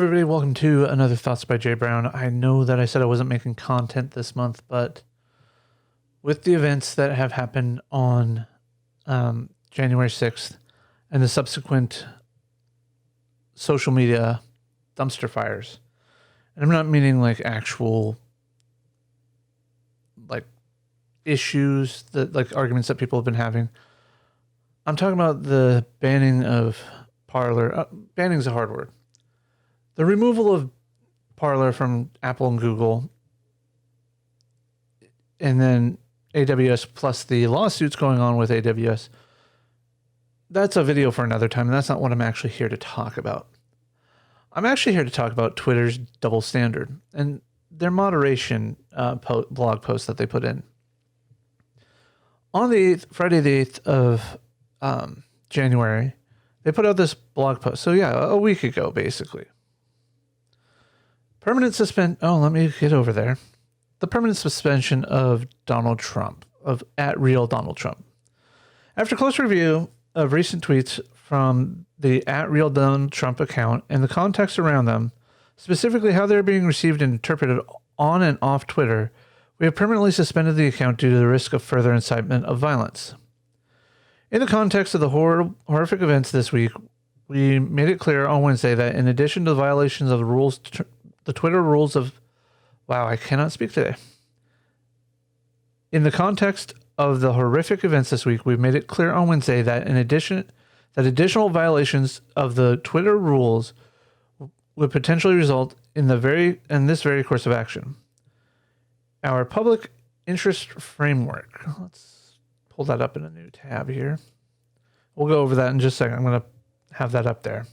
Everybody, welcome to another Thoughts by Jay Brown. I know that I said I wasn't making content this month, but with the events that have happened on January 6th and the subsequent social media dumpster fires, and I'm not meaning like actual like issues that like arguments that people have been having. I'm talking about the banning of Parler. Banning is a hard word. The removal of Parler from Apple and Google, and then AWS plus the lawsuits going on with AWS, that's a video for another time, and that's not what I'm actually here to talk about. I'm actually here to talk about Twitter's double standard and their moderation blog post that they put in. On the 8th, Friday the 8th of January, they put out this blog post. So yeah, a week ago, basically. Permanent let me get over there. The permanent suspension of Donald Trump, of @real Donald Trump. After close review of recent tweets from the @real Donald Trump account and the context around them, specifically how they're being received and interpreted on and off Twitter, we have permanently suspended the account due to the risk of further incitement of violence. In the context of the horrific events this week, we made it clear on Wednesday that in addition to the violations of the rules, the Twitter rules of... Wow, I cannot speak today. In the context of the horrific events this week, we've made it clear on Wednesday that additional violations of the Twitter rules would potentially result in this very course of action. Our public interest framework. Let's pull that up in a new tab here. We'll go over that in just a second. I'm going to have that up there.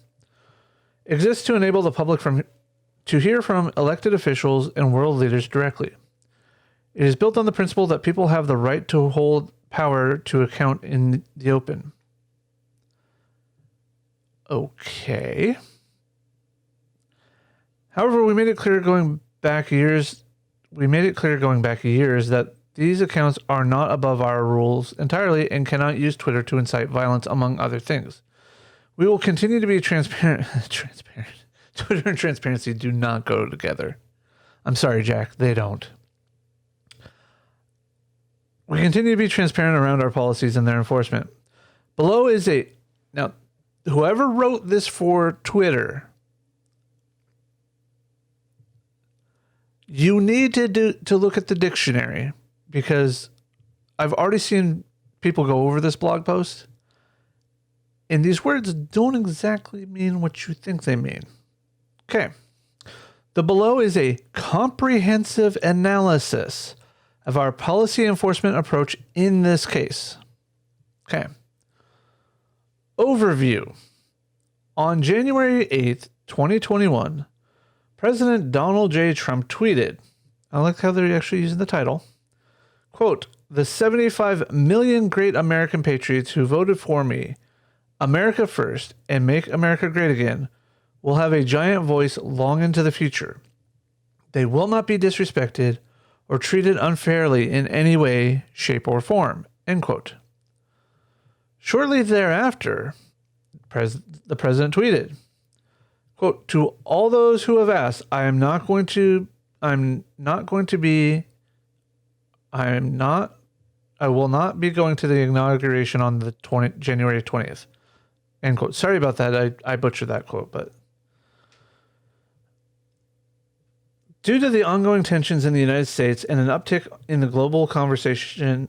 Exists to enable the public to hear from elected officials and world leaders directly. It is built on the principle that people have the right to hold power to account in the open. Okay. However, we made it clear going back years that these accounts are not above our rules entirely and cannot use Twitter to incite violence, among other things. We will continue to be transparent. Twitter and transparency do not go together. I'm sorry, Jack, they don't. We continue to be transparent around our policies and their enforcement. Below is now, whoever wrote this for Twitter, you need to look at the dictionary, because I've already seen people go over this blog post, and these words don't exactly mean what you think they mean. Okay. The below is a comprehensive analysis of our policy enforcement approach in this case. Okay. Overview. On January 8th, 2021, President Donald J. Trump tweeted, I like how they're actually using the title, quote, "The 75 million great American patriots who voted for me, America first, and make America great again, will have a giant voice long into the future. They will not be disrespected or treated unfairly in any way, shape, or form." End quote. Shortly thereafter, the president tweeted, quote, "To all those who have asked, I will not be going to the inauguration on the January 20th. End quote. Sorry about that. I butchered that quote, but due to the ongoing tensions in the United States and an uptick in the global conversation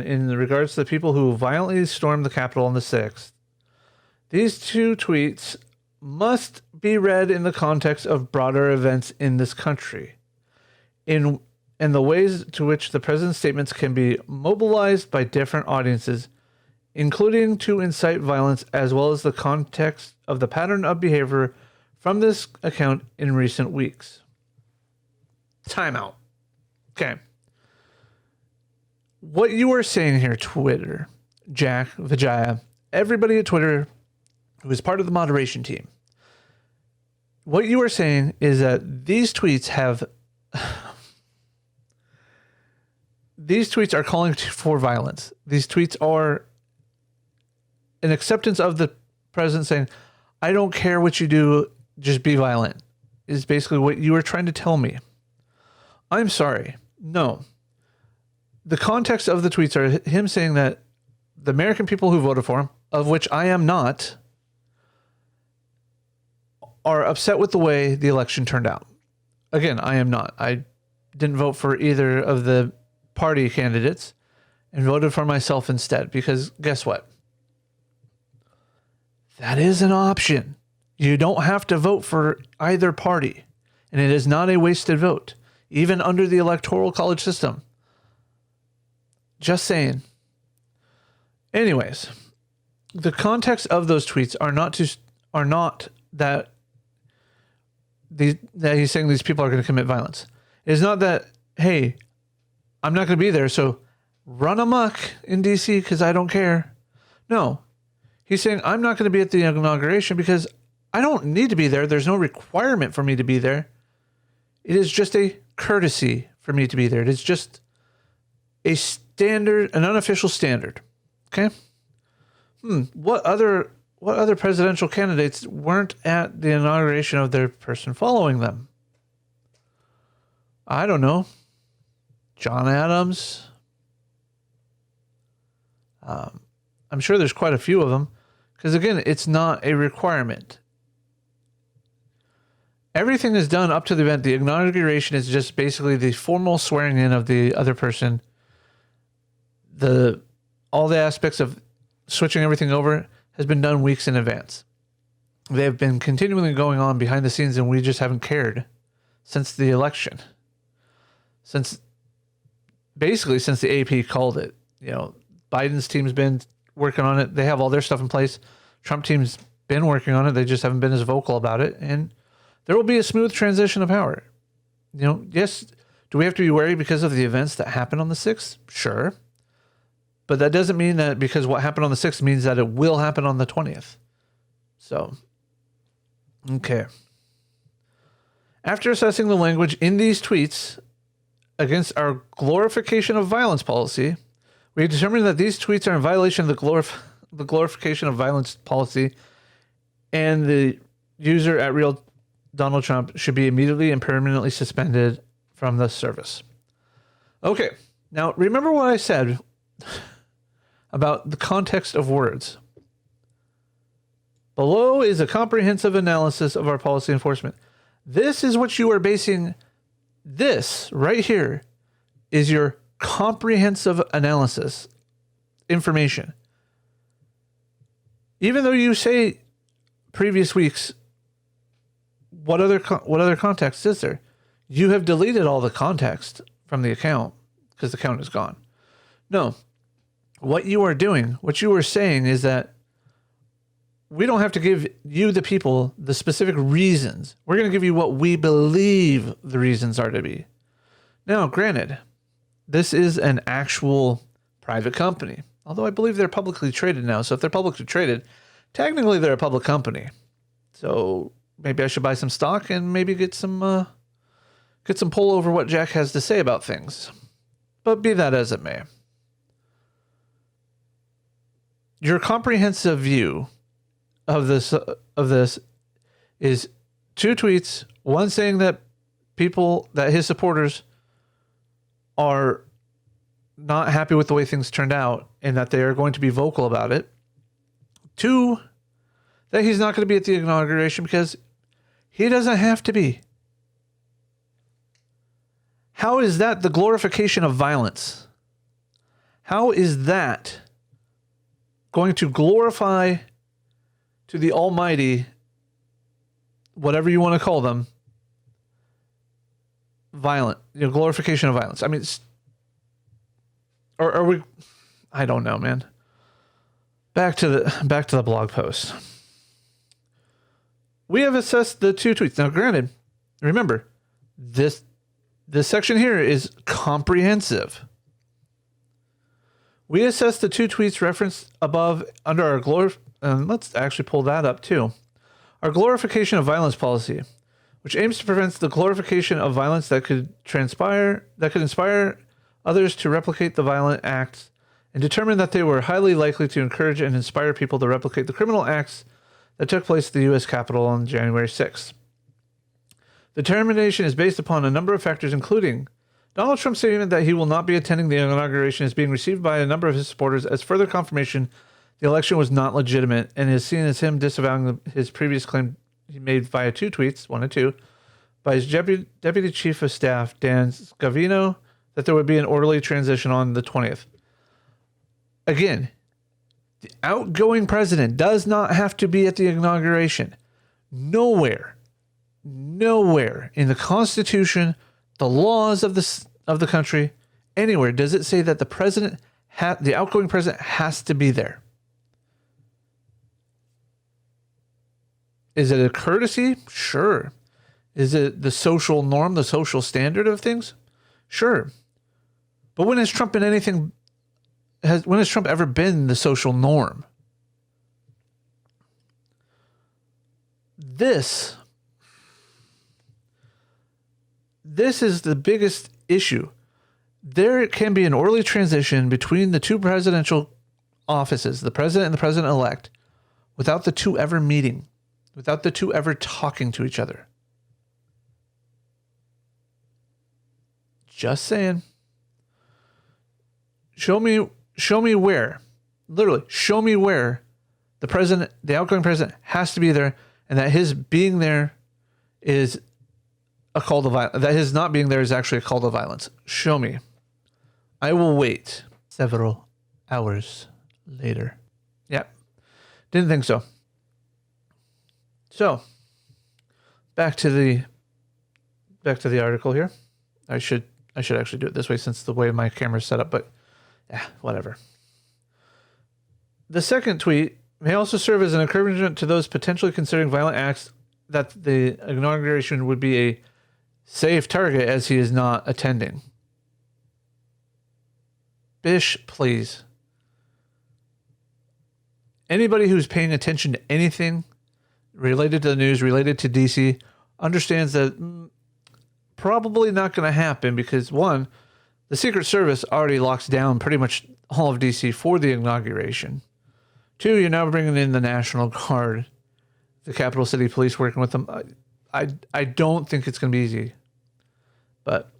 in regards to the people who violently stormed the Capitol on the 6th, these two tweets must be read in the context of broader events in this country, and the ways to which the president's statements can be mobilized by different audiences, including to incite violence, as well as the context of the pattern of behavior from this account in recent weeks. Timeout. Okay. What you are saying here, Twitter, Jack, Vijaya, everybody at Twitter who is part of the moderation team, what you are saying is that these tweets are calling for violence. These tweets are an acceptance of the president saying, I don't care what you do, just be violent, is basically what you were trying to tell me. I'm sorry. No. The context of the tweets are him saying that the American people who voted for him, of which I am not, are upset with the way the election turned out. Again, I am not. I didn't vote for either of the party candidates and voted for myself instead because guess what? That is an option. You don't have to vote for either party, and it is not a wasted vote, even under the Electoral College system. Just saying. Anyways, the context of those tweets are not that he's saying these people are going to commit violence. It is not that, hey, I'm not going to be there, so run amok in DC because I don't care. No. He's saying I'm not going to be at the inauguration because I don't need to be there. There's no requirement for me to be there. It is just a courtesy for me to be there. It is just a standard, an unofficial standard. Okay? What other presidential candidates weren't at the inauguration of their person following them? I don't know. John Adams. I'm sure there's quite a few of them. Because again, it's not a requirement. Everything is done up to the event. The inauguration is just basically the formal swearing in of the other person. All the aspects of switching everything over has been done weeks in advance. They have been continually going on behind the scenes, and we just haven't cared since the election. Basically since the AP called it. You know, Biden's team's been working on it. They have all their stuff in place. Trump team's been working on it. They just haven't been as vocal about it. And there will be a smooth transition of power. You know, yes, do we have to be worried because of the events that happened on the 6th? Sure. But that doesn't mean that because what happened on the 6th means that it will happen on the 20th. So, okay. After assessing the language in these tweets against our glorification of violence policy, we determined that these tweets are in violation of the glorification of violence policy, and the user at Real Donald Trump should be immediately and permanently suspended from the service. Okay, now remember what I said about the context of words. Below is a comprehensive analysis of our policy enforcement. This is what you are basing. This right here is your comprehensive analysis information. Even though you say previous weeks, what other context is there? You have deleted all the context from the account because the account is gone. No, what you are doing, what you are saying is that we don't have to give you, the people, the specific reasons. We're going to give you what we believe the reasons are to be. Now, granted, this is an actual private company, although I believe they're publicly traded now. So if they're publicly traded, technically they're a public company. So maybe I should buy some stock and maybe get some pull over what Jack has to say about things. But be that as it may, your comprehensive view of this is 2 tweets, one saying that his supporters are not happy with the way things turned out and that they are going to be vocal about it. 2, that he's not going to be at the inauguration because he doesn't have to be. How is that the glorification of violence? How is that going to glorify to the almighty, whatever you want to call them, glorification of violence? I mean, or are we? I don't know, man. Back to the blog post. We have assessed the 2 tweets. Now, granted, remember, this section here is comprehensive. We assessed the 2 tweets referenced above under our and let's actually pull that up too. Our glorification of violence policy, which aims to prevent the glorification of violence that could inspire others to replicate the violent acts, and determine that they were highly likely to encourage and inspire people to replicate the criminal acts that took place at the U.S. Capitol on January 6th. The determination is based upon a number of factors, including Donald Trump's statement that he will not be attending the inauguration is being received by a number of his supporters as further confirmation the election was not legitimate and is seen as him disavowing his previous claim he made via 2 tweets, 1 and 2, by his Deputy Chief of Staff, Dan Scavino, that there would be an orderly transition on the 20th. Again, the outgoing president does not have to be at the inauguration. Nowhere in the Constitution, the laws of the country, anywhere does it say that the outgoing president has to be there. Is it a courtesy? Sure. Is it the social norm, the social standard of things? Sure. But when has Trump been when has Trump ever been the social norm? This is the biggest issue. There can be an orderly transition between the 2 presidential offices, the president and the president-elect, without the 2 ever meeting, without the 2 ever talking to each other. Just saying. Show me where, literally, show me where the outgoing president has to be there, and that his being there is a call to violence. That his not being there is actually a call to violence. Show me. I will wait. Several hours later. Yep. Didn't think so. So, back to the article here. I should actually do it this way since the way my camera's set up, but yeah, whatever. The second tweet may also serve as an encouragement to those potentially considering violent acts that the inauguration would be a safe target as he is not attending. Bish, please. Anybody who's paying attention to anything related to the news, related to DC, understands that probably not going to happen because, one, the Secret Service already locks down pretty much all of DC for the inauguration. 2, you're now bringing in the National Guard, the Capital City Police working with them. I don't think it's going to be easy. But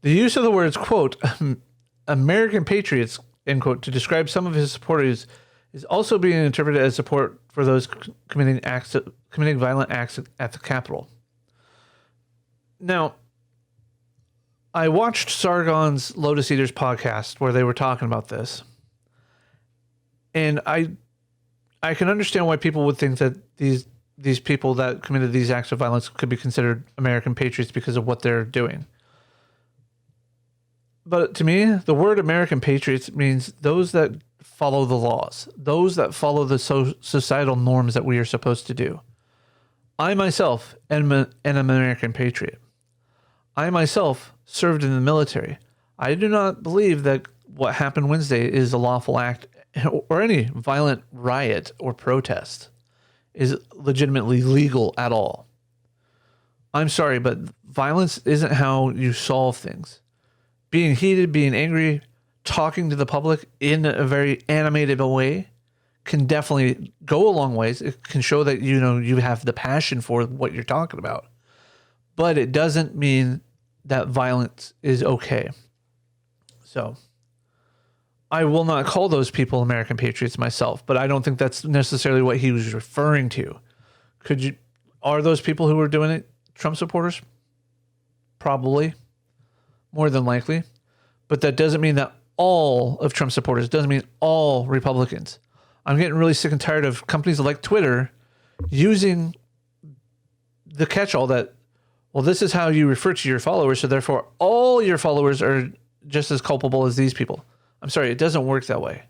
the use of the words, quote, American patriots, end quote, to describe some of his supporters is also being interpreted as support for those committing violent acts at the Capitol. Now, I watched Sargon's Lotus Eaters podcast where they were talking about this. And I can understand why people would think that these people that committed these acts of violence could be considered American patriots because of what they're doing. But to me, the word American patriots means those that follow the laws, those that follow the societal norms that we are supposed to do. I myself am an American patriot. I myself served in the military. I do not believe that what happened Wednesday is a lawful act or any violent riot or protest is legitimately legal at all. I'm sorry, but violence isn't how you solve things. Being heated, being angry, talking to the public in a very animated way can definitely go a long ways. It can show that, you have the passion for what you're talking about. But it doesn't mean that violence is okay. So I will not call those people American patriots myself, but I don't think that's necessarily what he was referring to. Are those people who were doing it Trump supporters? Probably. More than likely. But that doesn't mean that all of Trump supporters, doesn't mean all Republicans. I'm getting really sick and tired of companies like Twitter using the catch-all that, well, this is how you refer to your followers, so therefore all your followers are just as culpable as these people. I'm sorry, it doesn't work that way.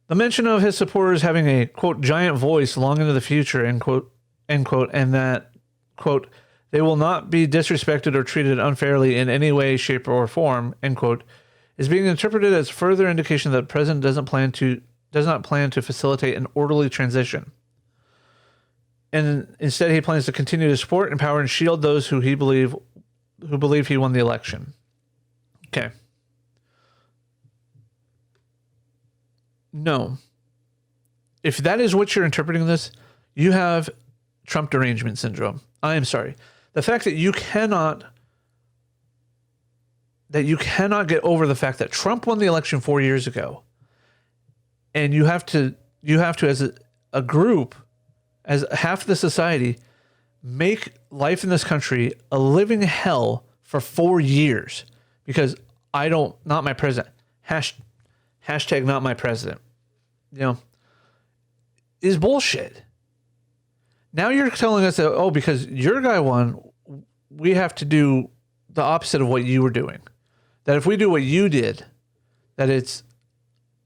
The mention of his supporters having a, quote, giant voice long into the future, end quote, and that, quote, they will not be disrespected or treated unfairly in any way, shape, or form, end quote, is being interpreted as further indication that the president does not plan to facilitate an orderly transition. And instead, he plans to continue to support, empower, and shield those who believe he won the election. Okay. No. if that is what you're interpreting this, you have Trump derangement syndrome. I am sorry. The fact that you cannot get over the fact that Trump won the election 4 years ago, and you have to as a group, as half the society, make life in this country a living hell for 4 years because not my president. Hashtag not my president. Is bullshit. Now you're telling us that, because your guy won, we have to do the opposite of what you were doing. That if we do what you did, that it's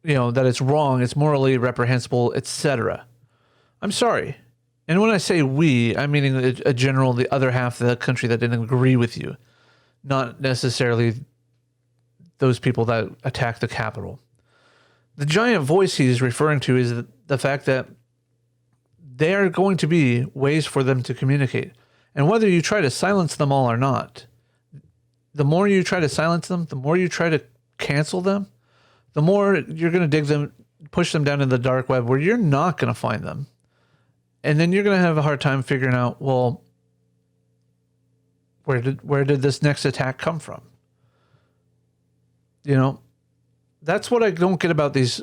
wrong, it's morally reprehensible, etc. I'm sorry. And when I say we, I'm meaning a general, the other half of the country that didn't agree with you, not necessarily those people that attacked the Capitol. The giant voice he's referring to is the fact that there are going to be ways for them to communicate. And whether you try to silence them all or not, the more you try to silence them, the more you try to cancel them, the more you're going to push them down in the dark web where you're not going to find them. And then you're going to have a hard time figuring out, well, where did this next attack come from? That's what I don't get about these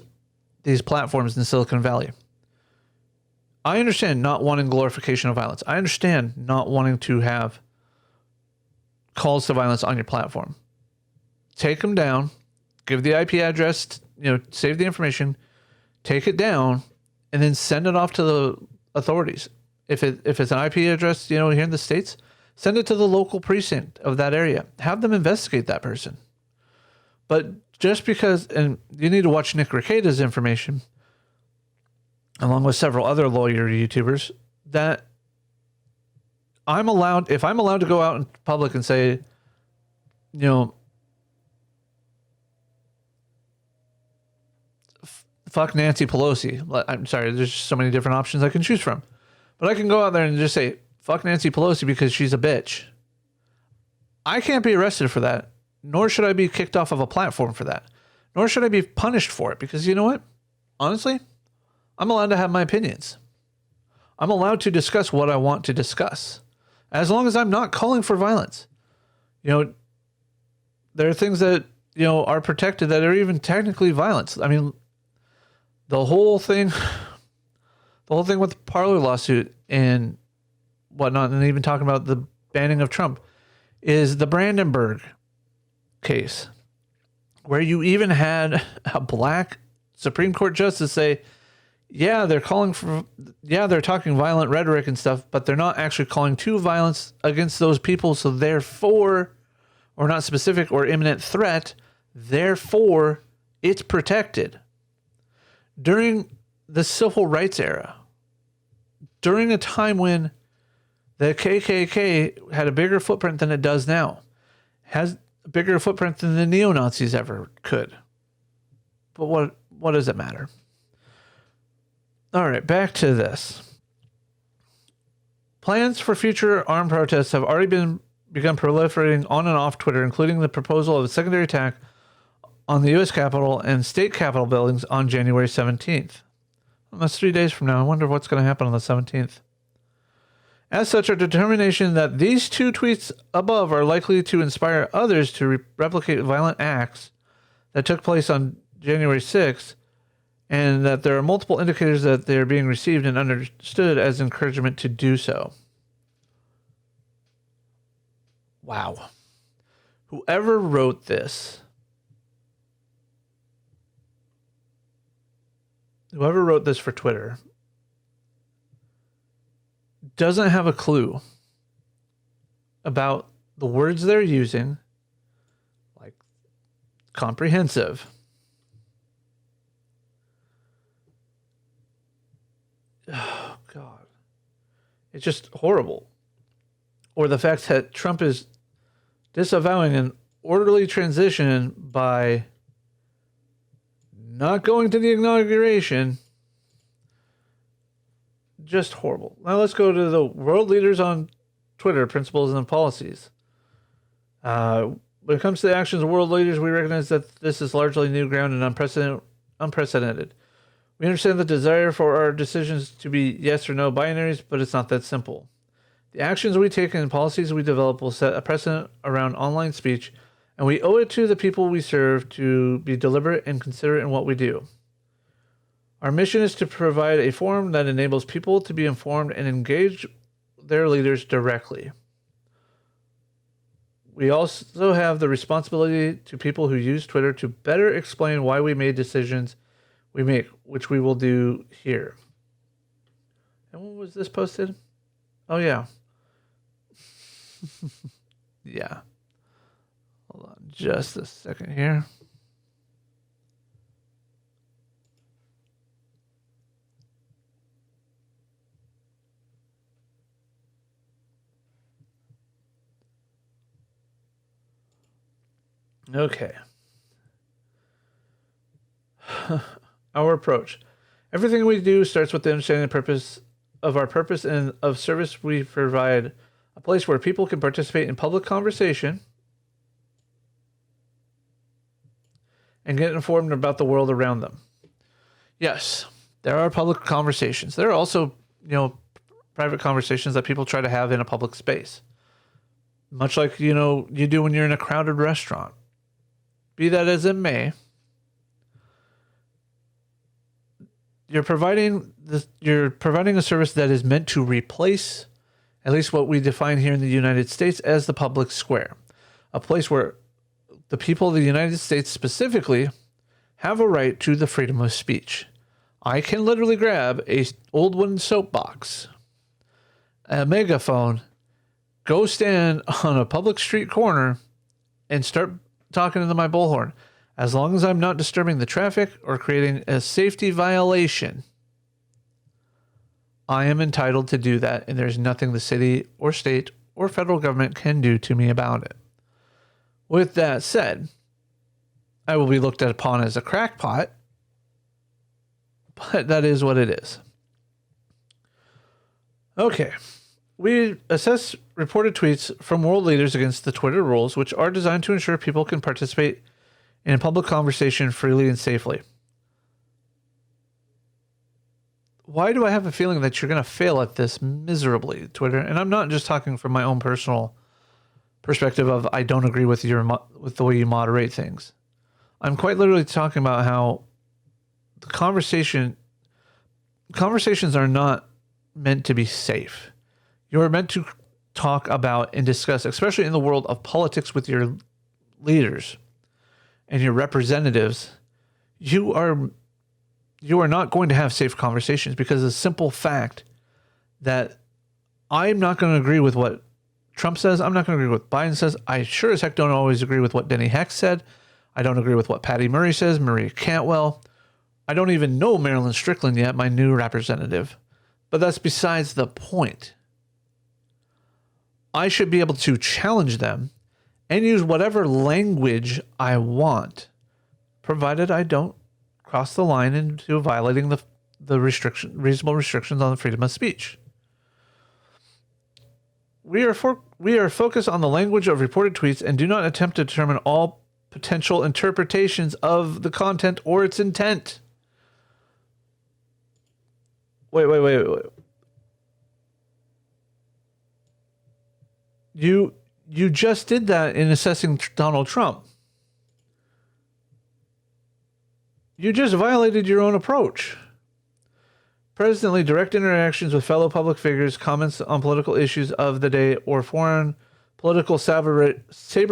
platforms in Silicon Valley. I understand not wanting glorification of violence. I understand not wanting to have calls to violence on your platform. Take them down, give the IP address, save the information, take it down, and then send it off to the authorities. If it's an IP address, here in the States, send it to the local precinct of that area. Have them investigate that person. But just because, and you need to watch Nick Rekieta's information, along with several other lawyer YouTubers, that if I'm allowed to go out in public and say, fuck Nancy Pelosi. I'm sorry, there's so many different options I can choose from. But I can go out there and just say, fuck Nancy Pelosi because she's a bitch. I can't be arrested for that, nor should I be kicked off of a platform for that, nor should I be punished for it, because you know what? Honestly, I'm allowed to have my opinions. I'm allowed to discuss what I want to discuss, as long as I'm not calling for violence. There are things that, are protected that are even technically violence. I mean, the whole thing with the Parler lawsuit and whatnot, and even talking about the banning of Trump, is the Brandenburg case, where you even had a black Supreme Court justice say, they're talking violent rhetoric and stuff, but they're not actually calling to violence against those people. So therefore, or not specific or imminent threat, therefore it's protected. During the civil rights era, during a time when the KKK had a bigger footprint than it does now, has a bigger footprint than the neo-Nazis ever could. But what does it matter? All right, back to this. Plans for future armed protests have already begun proliferating on and off Twitter, including the proposal of a secondary attack on the U.S. Capitol and state Capitol buildings on January 17th. Well, that's 3 days from now. I wonder what's going to happen on the 17th. As such, our determination that these two tweets above are likely to inspire others to replicate violent acts that took place on January 6th, and that there are multiple indicators that they are being received and understood as encouragement to do so. Wow. Whoever wrote this, for Twitter, doesn't have a clue about the words they're using, like comprehensive. Oh, God. It's just horrible. Or the fact that Trump is disavowing an orderly transition by not going to the inauguration. Just horrible. Now let's go to the world leaders on Twitter, principles and policies. When it comes to the actions of world leaders, we recognize that this is largely new ground and unprecedented. We understand the desire for our decisions to be yes or no binaries, but it's not that simple. The actions we take and policies we develop will set a precedent around online speech, and we owe it to the people we serve to be deliberate and considerate in what we do. Our mission is to provide a forum that enables people to be informed and engage their leaders directly. We also have the responsibility to people who use Twitter to better explain why we made decisions we make, which we will do here. And when was this posted? Oh, yeah. Yeah. Hold on just a second here. Okay. Our approach. Everything we do starts with the understanding the purpose of our purpose and of service. We provide a place where people can participate in public conversation and get informed about the world around them. Yes, there are public conversations. There are also, private conversations that people try to have in a public space. Much like, you do when you're in a crowded restaurant. Be that as it may, you're providing a service that is meant to replace, at least what we define here in the United States, as the public square. A place where the people of the United States specifically have a right to the freedom of speech. I can literally grab a old wooden soapbox, a megaphone, go stand on a public street corner, and start talking into my bullhorn. As long as I'm not disturbing the traffic or creating a safety violation, I am entitled to do that, and there's nothing the city or state or federal government can do to me about it. With that said, I will be looked upon as a crackpot, but that is what it is. Okay. We assess reported tweets from world leaders against the Twitter rules, which are designed to ensure people can participate in public conversation freely and safely. Why do I have a feeling that you're going to fail at this miserably, Twitter? And I'm not just talking from my own personal perspective of I don't agree with the way you moderate things. I'm quite literally talking about how the conversations are not meant to be safe. You're meant to talk about and discuss, especially in the world of politics with your leaders and your representatives. You are not going to have safe conversations because of the simple fact that I'm not going to agree with what Trump says. I'm not going to agree with what Biden says. I sure as heck don't always agree with what Denny Heck said. I don't agree with what Patty Murray says, Maria Cantwell. I don't even know Marilyn Strickland yet, my new representative. But that's besides the point. I should be able to challenge them and use whatever language I want, provided I don't cross the line into violating the reasonable restrictions on the freedom of speech. We are focused on the language of reported tweets and do not attempt to determine all potential interpretations of the content or its intent. Wait. You just did that in assessing Donald Trump. You just violated your own approach. Presently, direct interactions with fellow public figures, comments on political issues of the day, or foreign political saber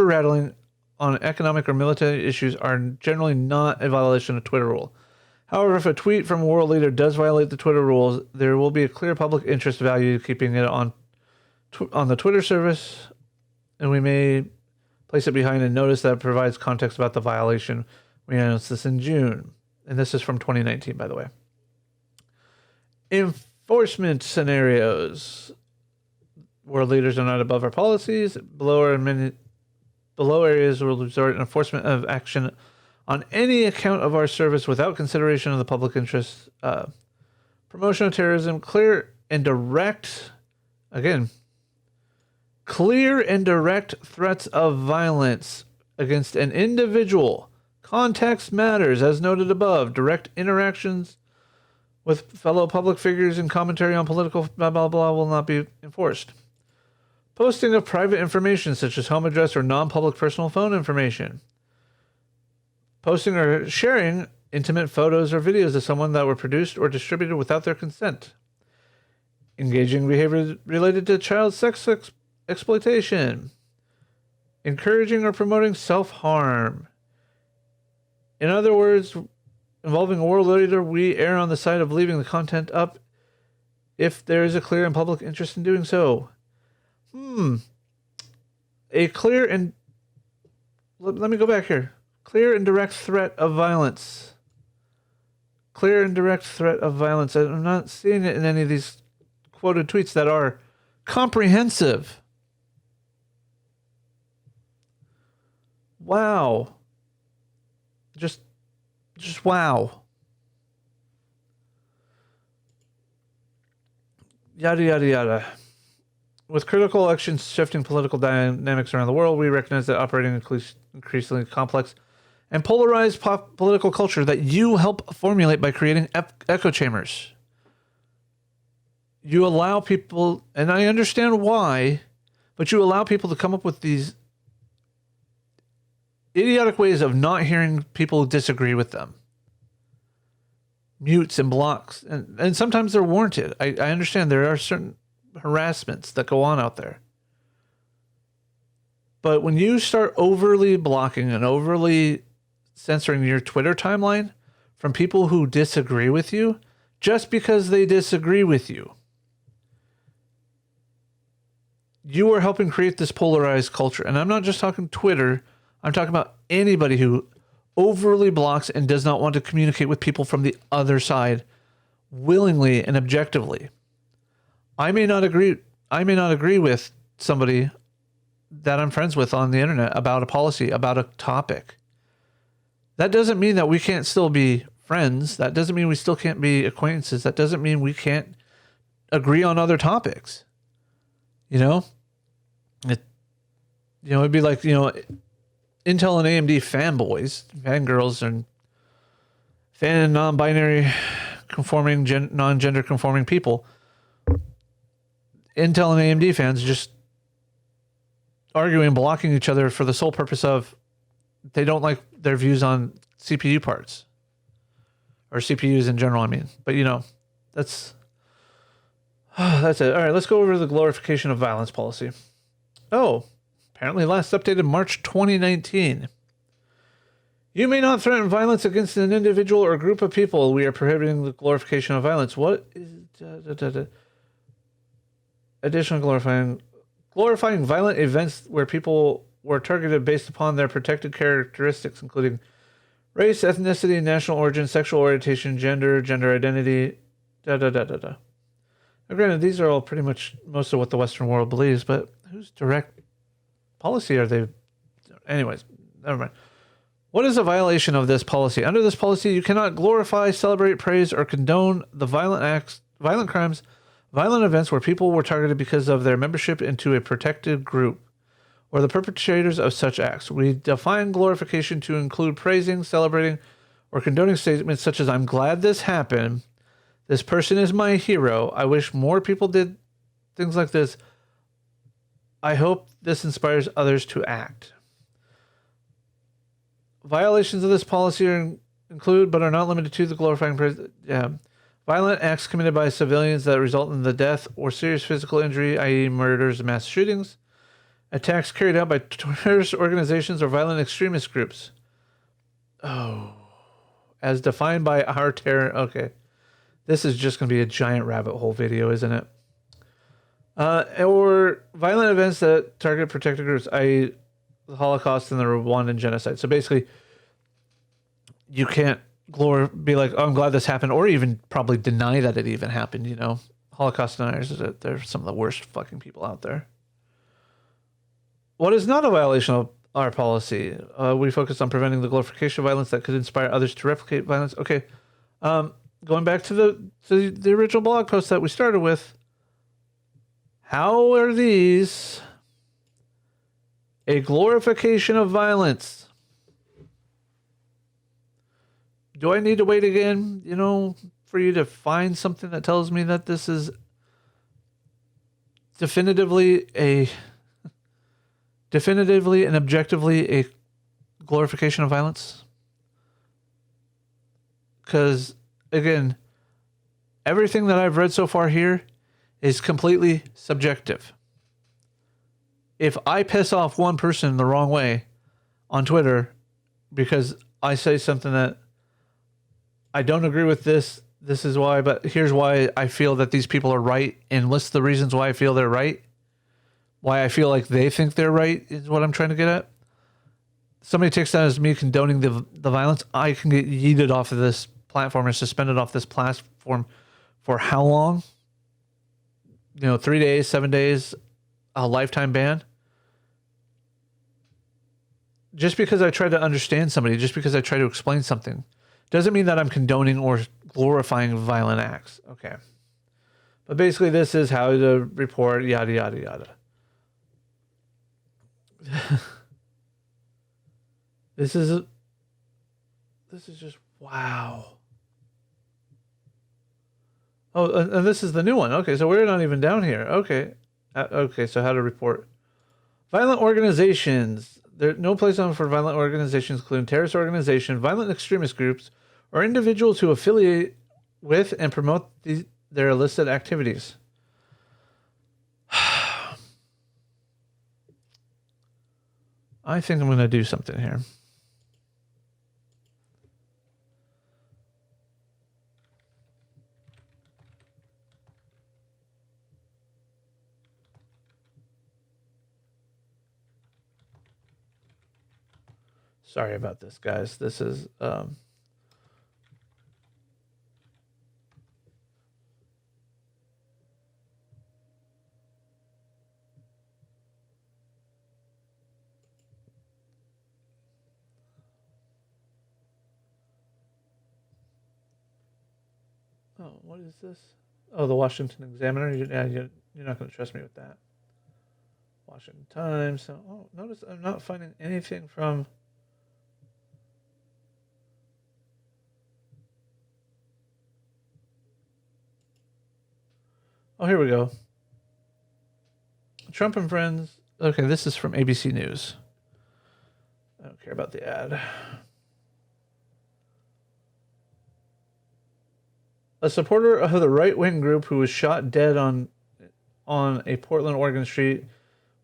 rattling on economic or military issues are generally not a violation of Twitter rule. However, if a tweet from a world leader does violate the Twitter rules, there will be a clear public interest value keeping it on the Twitter service, and we may place it behind a notice that provides context about the violation. We announced this in June, and this is from 2019, by the way. Enforcement scenarios. World leaders are not above our policies. Below areas will resort enforcement of action on any account of our service without consideration of the public interest. Promotion of terrorism, clear and direct threats of violence against an individual. Context matters, as noted above. Direct interactions with fellow public figures and commentary on political blah, blah, blah will not be enforced. Posting of private information such as home address or non-public personal phone information. Posting or sharing intimate photos or videos of someone that were produced or distributed without their consent. Engaging behavior related to child sex exploitation. Encouraging or promoting self-harm. In other words, involving a world leader, we err on the side of leaving the content up if there is a clear and public interest in doing so. A clear and... Let me go back here. Clear and direct threat of violence. Clear and direct threat of violence. I'm not seeing it in any of these quoted tweets that are comprehensive. Wow. Just wow. Yada, yada, yada. With critical elections shifting political dynamics around the world, we recognize that operating increasingly complex and polarized political culture that you help formulate by creating echo chambers. You allow people, and I understand why, but you allow people to come up with these idiotic ways of not hearing people disagree with them. Mutes and blocks. And sometimes they're warranted. I understand there are certain harassments that go on out there. But when you start overly blocking and overly censoring your Twitter timeline from people who disagree with you, just because they disagree with you, you are helping create this polarized culture. And I'm not just talking Twitter. I'm talking about anybody who overly blocks and does not want to communicate with people from the other side willingly and objectively. I may not agree with somebody that I'm friends with on the internet about a policy, about a topic. That doesn't mean that we can't still be friends. That doesn't mean we still can't be acquaintances. That doesn't mean we can't agree on other topics. It'd be like, Intel and AMD fanboys, fangirls, and non-binary conforming, non-gender conforming people. Intel and AMD fans just arguing, blocking each other for the sole purpose of they don't like their views on CPU parts. Or CPUs in general, I mean. But, that's it. All right, let's go over the glorification of violence policy. Oh, apparently last updated March 2019. You may not threaten violence against an individual or group of people. We are prohibiting the glorification of violence. What is... Additional glorifying violent events where people were targeted based upon their protected characteristics, including race, ethnicity, national origin, sexual orientation, gender identity, Now, granted, these are all pretty much most of what the Western world believes, but whose direct policy are they? Anyways, never mind. What is a violation of this policy? Under this policy, you cannot glorify, celebrate, praise, or condone the violent acts, violent crimes, violent events where people were targeted because of their membership into a protected group or the perpetrators of such acts. We define glorification to include praising, celebrating, or condoning statements such as, I'm glad this happened. This person is my hero. I wish more people did things like this. I hope this inspires others to act. Violations of this policy include, but are not limited to, the glorifying praise. Violent acts committed by civilians that result in the death or serious physical injury, i.e. murders and mass shootings. Attacks carried out by terrorist organizations or violent extremist groups. Oh. As defined by our terror... Okay. This is just going to be a giant rabbit hole video, isn't it? Or violent events that target protected groups, i.e. the Holocaust and the Rwandan genocide. So basically, you can't be like, oh, I'm glad this happened, or even probably deny that it even happened, Holocaust deniers, they're some of the worst fucking people out there. What is not a violation of our policy? We focus on preventing the glorification of violence that could inspire others to replicate violence. Okay. Going back to the original blog post that we started with, how are these a glorification of violence? Do I need to wait again, for you to find something that tells me that this is definitively and objectively a glorification of violence? Because, again, everything that I've read so far here is completely subjective. If I piss off one person the wrong way on Twitter because I say something that I don't agree with this is why, but here's why I feel that these people are right, and list the reasons why I feel they're right, why I feel like they think they're right is what I'm trying to get at. Somebody takes that as me condoning the violence. I can get yeeted off of this platform or suspended off this platform for how long? 3 days, 7 days, a lifetime ban. Just because I try to understand somebody, just because I try to explain something, doesn't mean that I'm condoning or glorifying violent acts. Okay. But basically this is how to report, yada, yada, yada. This is just, wow. Oh, and this is the new one. Okay, so we're not even down here. Okay. Okay, so how to report. Violent organizations. There's no place on for violent organizations, including terrorist organizations, violent extremist groups, or individuals who affiliate with and promote their illicit activities. I think I'm going to do something here. Sorry about this, guys. This is oh, what is this? Oh, the Washington Examiner. You're not going to trust me with that. Washington Times. So, oh, notice I'm not finding anything from. Oh, here we go. Trump and friends. Okay, this is from ABC News. I don't care about the ad. A supporter of the right-wing group who was shot dead on a Portland, Oregon street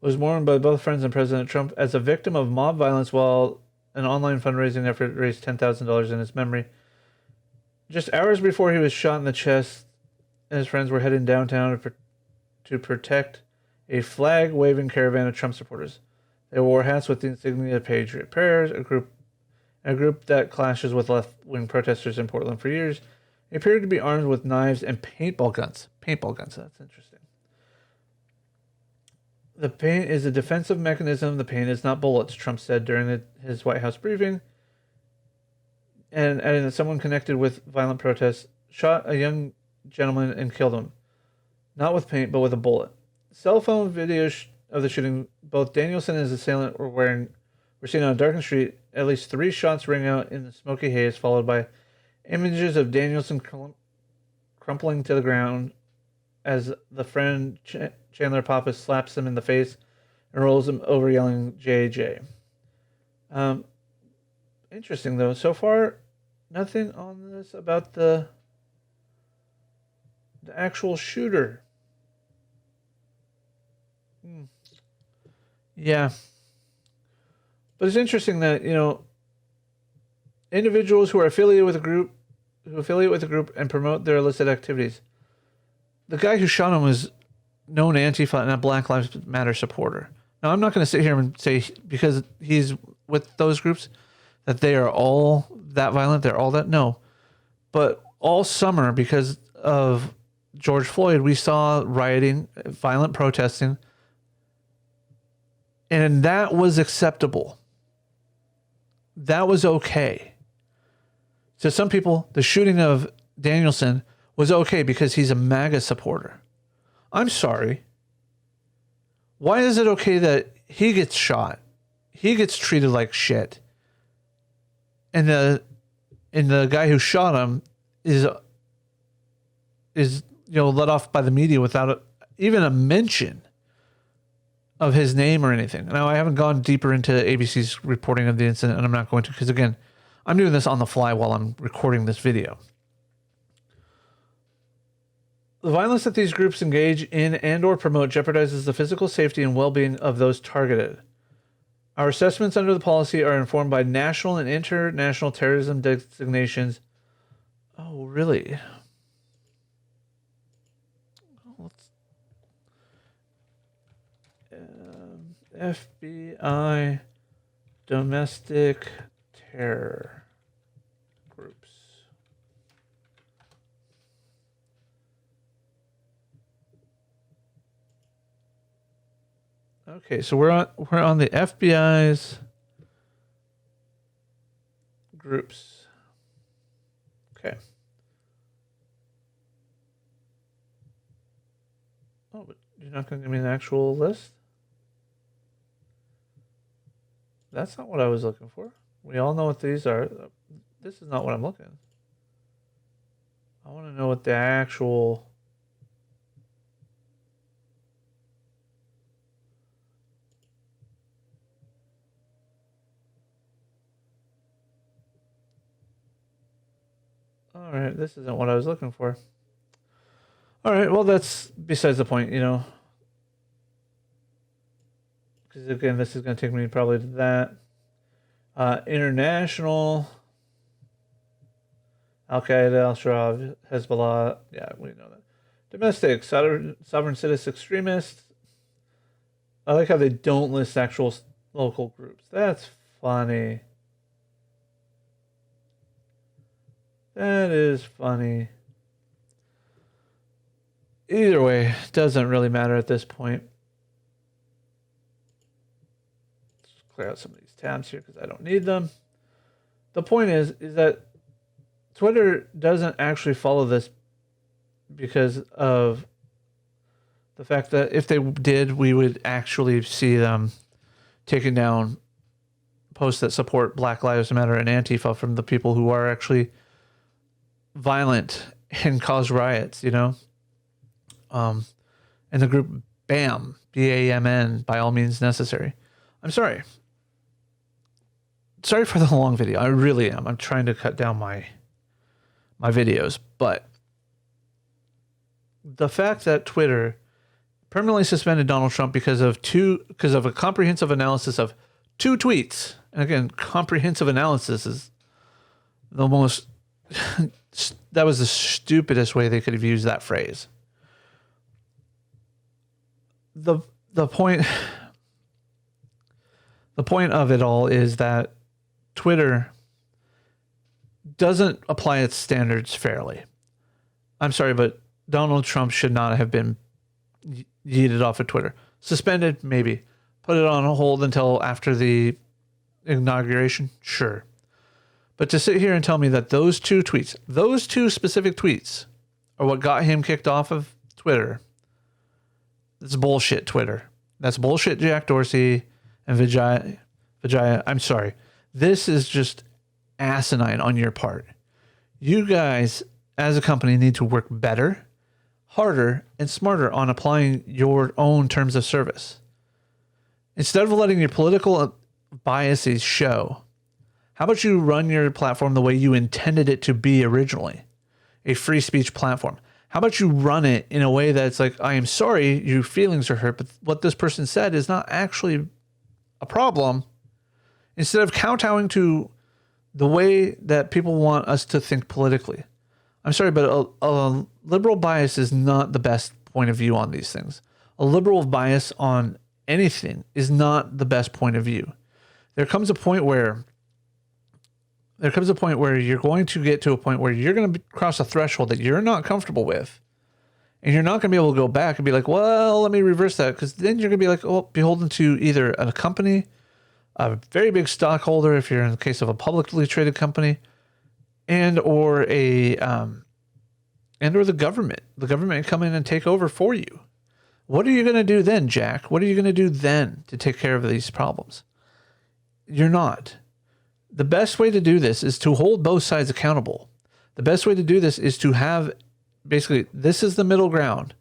was mourned by both friends and President Trump as a victim of mob violence while an online fundraising effort raised $10,000 in his memory. Just hours before he was shot in the chest, and his friends were heading downtown to protect a flag-waving caravan of Trump supporters. They wore hats with the insignia of Patriot Prayers, a group that clashes with left-wing protesters in Portland for years. They appeared to be armed with knives and paintball guns. Paintball guns, that's interesting. The paint is a defensive mechanism. The paint is not bullets, Trump said during his White House briefing. And adding that someone connected with violent protests shot a young gentleman and killed him. Not with paint, but with a bullet. Cell phone video of the shooting, both Danielson and his assailant were seen on a darkened street. At least 3 shots ring out in the smoky haze, followed by images of Danielson crumpling to the ground as the friend Chandler Pappas slaps him in the face and rolls him over, yelling "JJ." Interesting though. So far, nothing on this about the actual shooter. Yeah, but it's interesting that individuals who are affiliated with a group, and promote their illicit activities. The guy who shot him was known Antifa and a Black Lives Matter supporter. Now, I'm not going to sit here and say because he's with those groups that they are all that violent. They're all that. No. But all summer, because of George Floyd, we saw rioting, violent protesting, and that was acceptable. That was okay. To some people, the shooting of Danielson was okay because he's a MAGA supporter. I'm sorry. Why is it okay that he gets shot? He gets treated like shit. And the guy who shot him is is let off by the media without even a mention of his name or anything. Now, I haven't gone deeper into ABC's reporting of the incident, and I'm not going to, because again, I'm doing this on the fly while I'm recording this video. The violence that these groups engage in and or promote jeopardizes the physical safety and well-being of those targeted. Our assessments under the policy are informed by national and international terrorism designations. Oh, really? FBI domestic terror groups. Okay, so we're on the FBI's groups. Okay. Oh, but you're not going to give me an actual list? That's not what I was looking for. We all know what these are. This is not what I'm looking at. I want to know what the actual... All right, this isn't what I was looking for. All right, well, that's besides the point, because again, this is going to take me probably to that. International, Al Qaeda, Al Shabaab, Hezbollah. Yeah, we know that. Domestic, sovereign citizen extremists. I like how they don't list actual local groups. That's funny. That is funny. Either way, doesn't really matter at this point. Let's clear out some of these tabs here because I don't need them. The point is that Twitter doesn't actually follow this because of the fact that if they did, we would actually see them taking down posts that support Black Lives Matter and Antifa from the people who are actually violent and cause riots, and the group BAM, BAMN, by all means necessary. I'm sorry. Sorry for the long video. I really am. I'm trying to cut down my videos, but the fact that Twitter permanently suspended Donald Trump because of a comprehensive analysis of 2 tweets. And again, comprehensive analysis is the most that was the stupidest way they could have used that phrase. The point of it all is that Twitter doesn't apply its standards fairly. I'm sorry, but Donald Trump should not have been yeeted off of Twitter. Suspended, maybe. Put it on hold until after the inauguration, sure. But to sit here and tell me that those 2 specific tweets, are what got him kicked off of Twitter, that's bullshit, Twitter. That's bullshit, Jack Dorsey and Vijaya. I'm sorry. This is just asinine on your part. You guys, as a company, need to work better, harder, and smarter on applying your own terms of service. Instead of letting your political biases show, how about you run your platform the way you intended it to be originally? A free speech platform. How about you run it in a way that's like, I am sorry, your feelings are hurt, but what this person said is not actually a problem. Instead of kowtowing to the way that people want us to think politically. I'm sorry, but a liberal bias is not the best point of view on these things. A liberal bias on anything is not the best point of view. There comes a point where you're going to get to a point where you're going to cross a threshold that you're not comfortable with. And you're not going to be able to go back and be like, well, let me reverse that. Because then you're going to be like, oh, beholden to either a company, a very big stockholder, if you're in the case of a publicly traded company, or the government. The government come in and take over for you. What are you going to do then, Jack? What are you going to do then to take care of these problems? You're not. The best way to do this is to hold both sides accountable. The best way to do this is to have basically, this is the middle ground.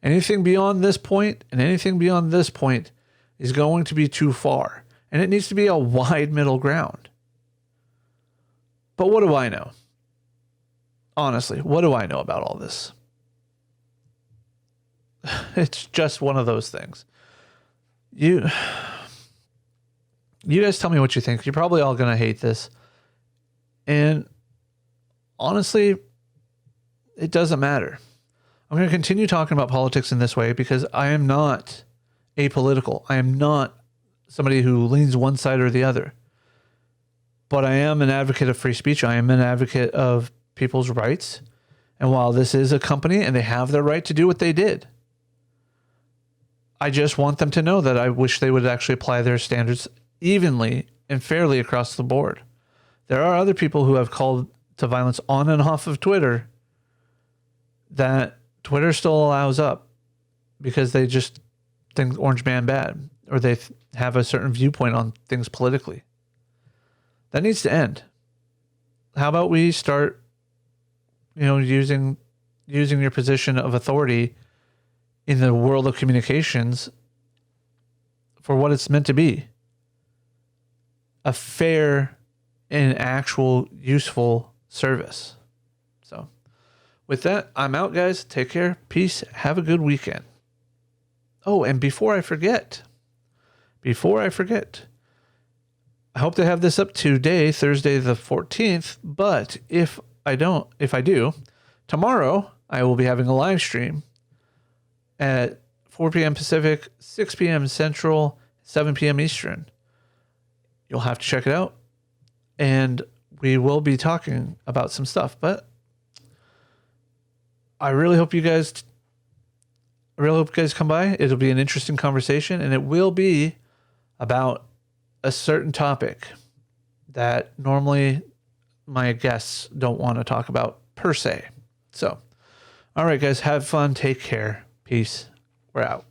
Anything beyond this point and anything beyond this point is going to be too far. And it needs to be a wide middle ground. But what do I know? Honestly, what do I know about all this? It's just one of those things. You guys tell me what you think. You're probably all going to hate this. And honestly, it doesn't matter. I'm going to continue talking about politics in this way because I am not apolitical. I am not somebody who leans one side or the other. But I am an advocate of free speech. I am an advocate of people's rights. And while this is a company and they have the right to do what they did, I just want them to know that I wish they would actually apply their standards evenly and fairly across the board. There are other people who have called to violence on and off of Twitter that Twitter still allows up because they just think Orange Man bad, or they have a certain viewpoint on things politically. That needs to end. How about we start, using your position of authority in the world of communications for what it's meant to be. A fair and actual useful service. So with that, I'm out, guys. Take care. Peace. Have a good weekend. Oh, and before I forget, I hope to have this up today, Thursday the 14th, but if I do, tomorrow I will be having a live stream at 4 p.m. Pacific, 6 p.m. Central, 7 p.m. Eastern. You'll have to check it out, and we will be talking about some stuff, but I really hope you guys come by. It'll be an interesting conversation, and it will be about a certain topic that normally my guests don't want to talk about per se. So, all right, guys, have fun. Take care. Peace. We're out.